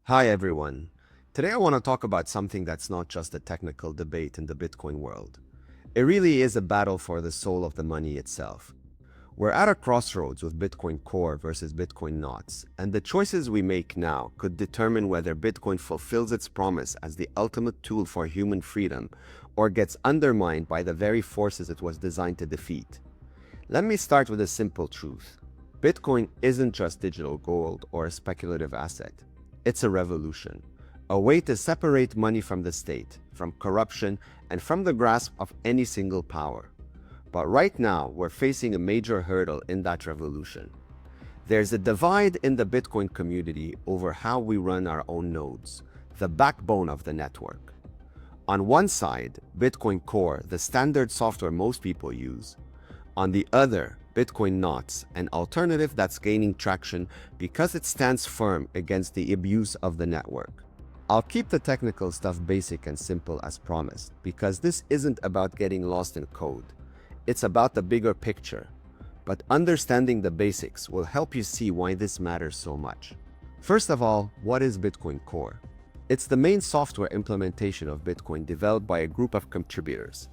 Hi everyone. Today I want to talk about something that's not just a technical debate in the Bitcoin world. It really is a battle for the soul of the money itself. We're at a crossroads with Bitcoin Core versus Bitcoin Knots, and the choices we make now could determine whether Bitcoin fulfills its promise as the ultimate tool for human freedom or gets undermined by the very forces it was designed to defeat. Let me start with a simple truth. Bitcoin isn't just digital gold or a speculative asset. It's a revolution, a way to separate money from the state, from corruption, and from the grasp of any single power. But right now, we're facing a major hurdle in that revolution. There's a divide in the Bitcoin community over how we run our own nodes, the backbone of the network. On one side, Bitcoin Core, the standard software most people use. On the other, Bitcoin Knots, an alternative that's gaining traction because it stands firm against the abuse of the network. I'll keep the technical stuff basic and simple as promised, because this isn't about getting lost in code. It's about the bigger picture. But understanding the basics will help you see why this matters so much. First of all, what is Bitcoin Core? It's the main software implementation of Bitcoin developed by a group of contributors.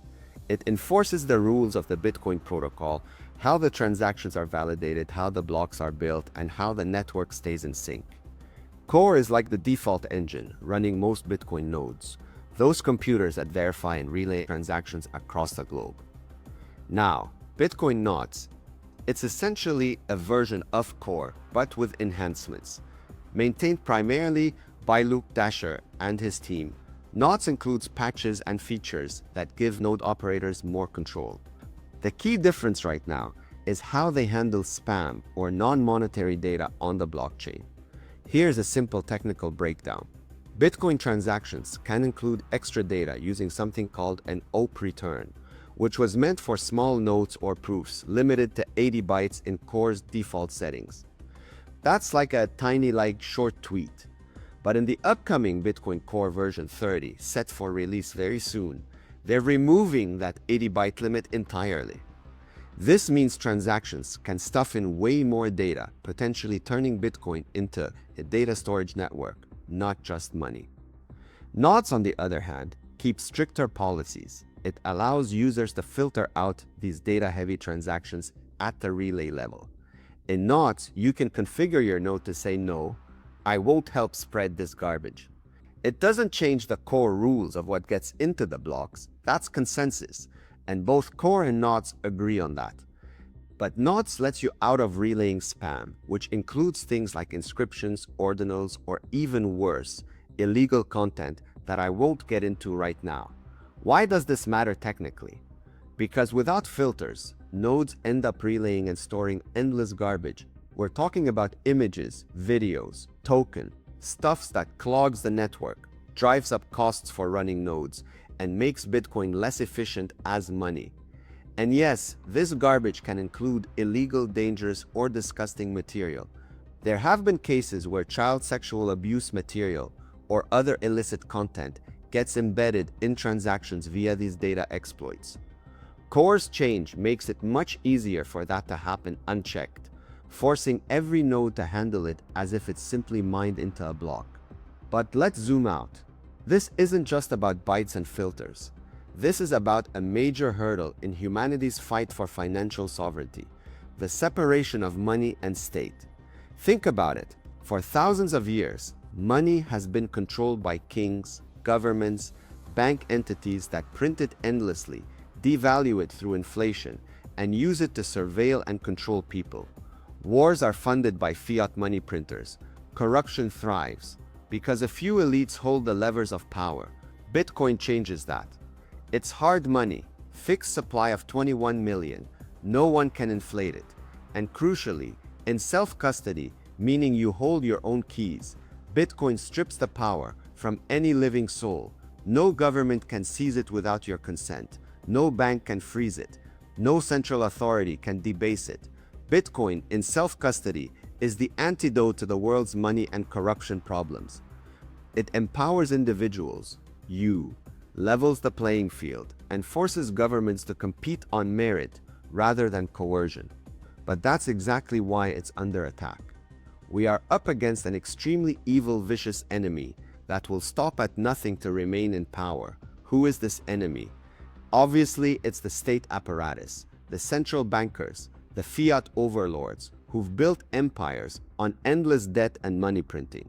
It enforces the rules of the Bitcoin protocol, how the transactions are validated, how the blocks are built, and how the network stays in sync. Core is like the default engine running most Bitcoin nodes, those computers that verify and relay transactions across the globe. Now, Bitcoin Knots, it's essentially a version of Core, but with enhancements. Maintained primarily by Luke Dasher and his team, Knots includes patches and features that give node operators more control. The key difference right now is how they handle spam or non-monetary data on the blockchain. Here's a simple technical breakdown. Bitcoin transactions can include extra data using something called an OP return, which was meant for small notes or proofs limited to 80 bytes in Core's default settings. That's like a tiny short tweet. But in the upcoming Bitcoin Core version 30, set for release very soon, they're removing that 80-byte limit entirely. This means transactions can stuff in way more data, potentially turning Bitcoin into a data storage network, not just money. Knots, on the other hand, keep stricter policies. It allows users to filter out these data-heavy transactions at the relay level. In Knots, you can configure your node to say no, I won't help spread this garbage. It doesn't change the core rules of what gets into the blocks. That's consensus, and both Core and Knots agree on that. But Knots lets you out of relaying spam, which includes things like inscriptions, ordinals, or even worse, illegal content that I won't get into right now. Why does this matter technically? Because without filters, nodes end up relaying and storing endless garbage. We're talking about images, videos, stuff that clogs the network, drives up costs for running nodes, and makes Bitcoin less efficient as money. And yes, this garbage can include illegal, dangerous, or disgusting material. There have been cases where child sexual abuse material or other illicit content gets embedded in transactions via these data exploits. Core's change makes it much easier for that to happen unchecked, forcing every node to handle it as if it's simply mined into a block. But let's zoom out. This isn't just about bytes and filters. This is about a major hurdle in humanity's fight for financial sovereignty, the separation of money and state. Think about it. For thousands of years, money has been controlled by kings, governments, bank entities that print it endlessly, devalue it through inflation, and use it to surveil and control people. Wars are funded by fiat money printers. Corruption thrives because a few elites hold the levers of power. Bitcoin changes that. It's hard money, fixed supply of 21 million. No one can inflate it. And crucially, in self-custody, meaning you hold your own keys, Bitcoin strips the power from any living soul. No government can seize it without your consent. No bank can freeze it. No central authority can debase it. Bitcoin in self-custody is the antidote to the world's money and corruption problems. It empowers individuals, levels the playing field, and forces governments to compete on merit rather than coercion. But that's exactly why it's under attack. We are up against an extremely evil, vicious enemy that will stop at nothing to remain in power. Who is this enemy? Obviously, it's the state apparatus, the central bankers, the fiat overlords who've built empires on endless debt and money printing.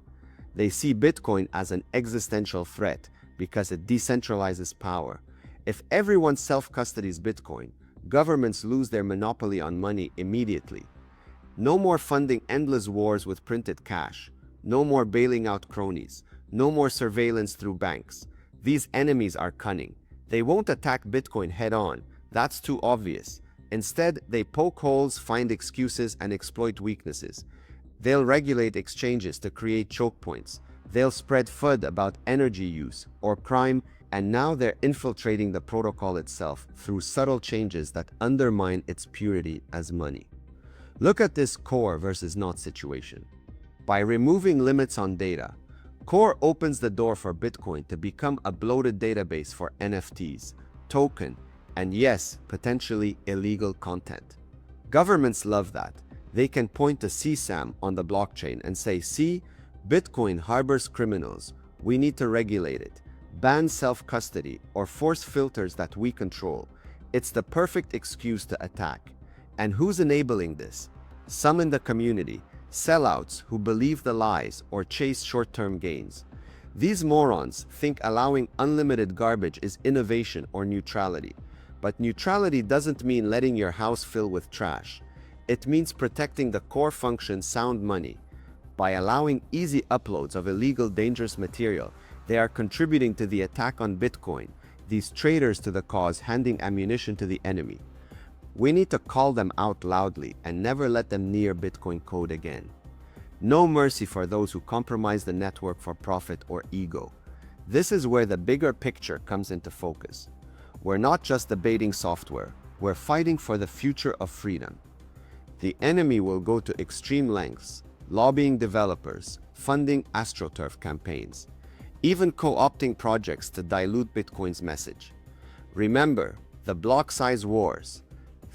They see Bitcoin as an existential threat because it decentralizes power. If everyone self-custodies Bitcoin, governments lose their monopoly on money immediately. No more funding endless wars with printed cash. No more bailing out cronies. No more surveillance through banks. These enemies are cunning. They won't attack Bitcoin head-on. That's too obvious. Instead, they poke holes, find excuses, and exploit weaknesses. They'll regulate exchanges to create choke points. They'll spread FUD about energy use or crime, and now they're infiltrating the protocol itself through subtle changes that undermine its purity as money. Look at this core versus not situation. By removing limits on data, Core opens the door for Bitcoin to become a bloated database for NFTs, token, and yes, potentially illegal content. Governments love that. They can point to CSAM on the blockchain and say, see, Bitcoin harbors criminals. We need to regulate it, ban self-custody, or force filters that we control. It's the perfect excuse to attack. And who's enabling this? Some in the community, sellouts who believe the lies or chase short-term gains. These morons think allowing unlimited garbage is innovation or neutrality. But neutrality doesn't mean letting your house fill with trash. It means protecting the core function sound money. By allowing easy uploads of illegal dangerous material, they are contributing to the attack on Bitcoin, these traitors to the cause handing ammunition to the enemy. We need to call them out loudly and never let them near Bitcoin code again. No mercy for those who compromise the network for profit or ego. This is where the bigger picture comes into focus. We're not just debating software, we're fighting for the future of freedom. The enemy will go to extreme lengths, lobbying developers, funding AstroTurf campaigns, even co-opting projects to dilute Bitcoin's message. Remember, the block size wars.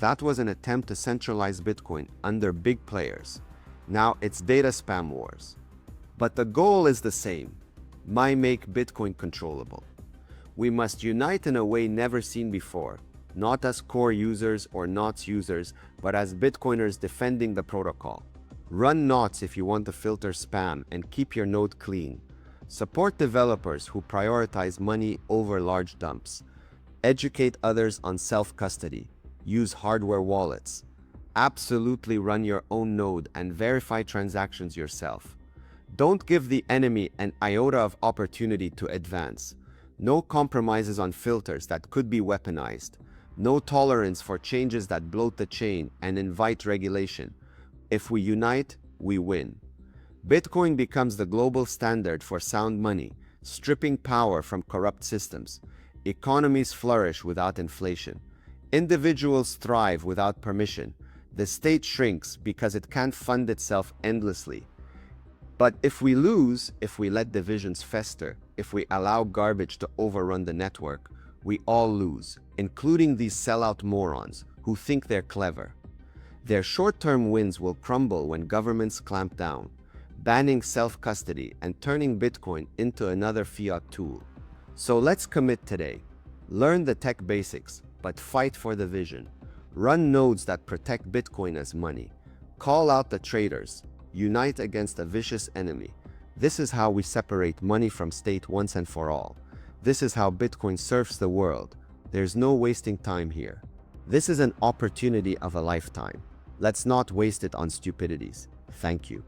That was an attempt to centralize Bitcoin under big players. Now it's data spam wars. But the goal is the same. Make Bitcoin controllable. We must unite in a way never seen before, not as core users or NOTs users, but as Bitcoiners defending the protocol. Run NOTs if you want to filter spam and keep your node clean. Support developers who prioritize money over large dumps. Educate others on self-custody. Use hardware wallets. Absolutely run your own node and verify transactions yourself. Don't give the enemy an iota of opportunity to advance. No compromises on filters that could be weaponized. No tolerance for changes that bloat the chain and invite regulation. If we unite, we win. Bitcoin becomes the global standard for sound money, stripping power from corrupt systems. Economies flourish without inflation. Individuals thrive without permission. The state shrinks because it can't fund itself endlessly. But if we lose, if we let divisions fester, if we allow garbage to overrun the network, we all lose, including these sellout morons who think they're clever. Their short-term wins will crumble when governments clamp down, banning self-custody and turning Bitcoin into another fiat tool. So let's commit today. Learn the tech basics, but fight for the vision. Run nodes that protect Bitcoin as money. Call out the traitors. Unite against a vicious enemy. This is how we separate money from state once and for all. This is how Bitcoin serves the world. There's no wasting time here. This is an opportunity of a lifetime. Let's not waste it on stupidities. Thank you.